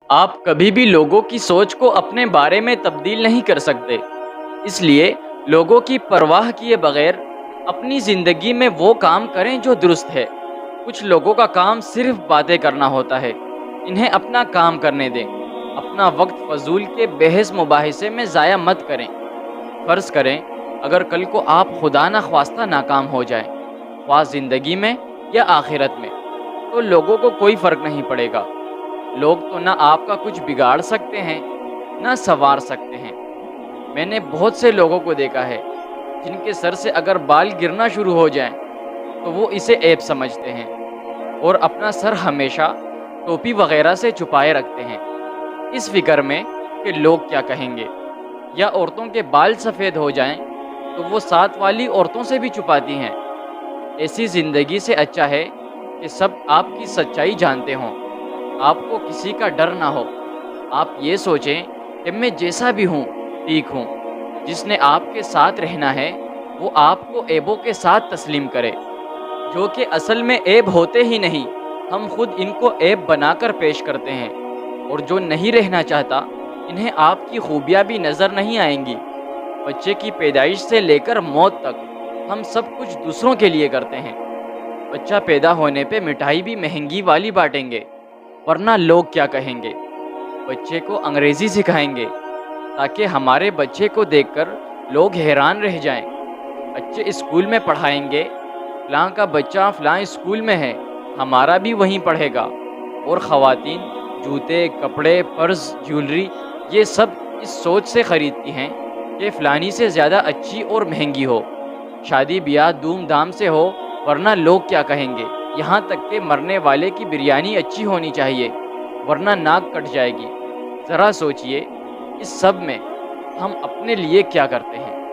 آپ کبھی بھی لوگوں کی سوچ کو اپنے بارے میں تبدیل نہیں کر سکتے، اس لیے لوگوں کی پرواہ کیے بغیر اپنی زندگی میں وہ کام کریں جو درست ہے۔ کچھ لوگوں کا کام صرف باتیں کرنا ہوتا ہے، انہیں اپنا کام کرنے دیں۔ اپنا وقت فضول کے بحث مباحثے میں ضائع مت کریں۔ فرض کریں اگر کل کو آپ خدا نخواستہ ناکام ہو جائیں، خواہ زندگی میں یا آخرت میں، تو لوگوں کو کوئی فرق نہیں پڑے گا۔ لوگ تو نہ آپ کا کچھ بگاڑ سکتے ہیں نہ سنوار سکتے ہیں۔ میں نے بہت سے لوگوں کو دیکھا ہے جن کے سر سے اگر بال گرنا شروع ہو جائیں تو وہ اسے عیب سمجھتے ہیں اور اپنا سر ہمیشہ ٹوپی وغیرہ سے چھپائے رکھتے ہیں، اس فکر میں کہ لوگ کیا کہیں گے۔ یا عورتوں کے بال سفید ہو جائیں تو وہ ساتھ والی عورتوں سے بھی چھپاتی ہیں۔ ایسی زندگی سے اچھا ہے کہ سب آپ کی سچائی جانتے ہوں، آپ کو کسی کا ڈر نہ ہو۔ آپ یہ سوچیں کہ میں جیسا بھی ہوں ٹھیک ہوں۔ جس نے آپ کے ساتھ رہنا ہے وہ آپ کو عیبوں کے ساتھ تسلیم کرے، جو کہ اصل میں عیب ہوتے ہی نہیں، ہم خود ان کو عیب بنا کر پیش کرتے ہیں۔ اور جو نہیں رہنا چاہتا انہیں آپ کی خوبیاں بھی نظر نہیں آئیں گی۔ بچے کی پیدائش سے لے کر موت تک ہم سب کچھ دوسروں کے لیے کرتے ہیں۔ بچہ پیدا ہونے پہ مٹھائی بھی مہنگی والی بانٹیں گے، ورنہ لوگ کیا کہیں گے۔ بچے کو انگریزی سکھائیں گے تاکہ ہمارے بچے کو دیکھ کر لوگ حیران رہ جائیں۔ اچھے اسکول میں پڑھائیں گے، فلاں کا بچہ فلاں اسکول میں ہے، ہمارا بھی وہیں پڑھے گا۔ اور خواتین جوتے، کپڑے، پرس، جیولری یہ سب اس سوچ سے خریدتی ہیں کہ فلانی سے زیادہ اچھی اور مہنگی ہو۔ شادی بیاہ دھوم دھام سے ہو، ورنہ لوگ کیا کہیں گے۔ یہاں تک کہ مرنے والے کی بریانی اچھی ہونی چاہیے، ورنہ ناک کٹ جائے گی۔ ذرا سوچئے اس سب میں ہم اپنے لیے کیا کرتے ہیں۔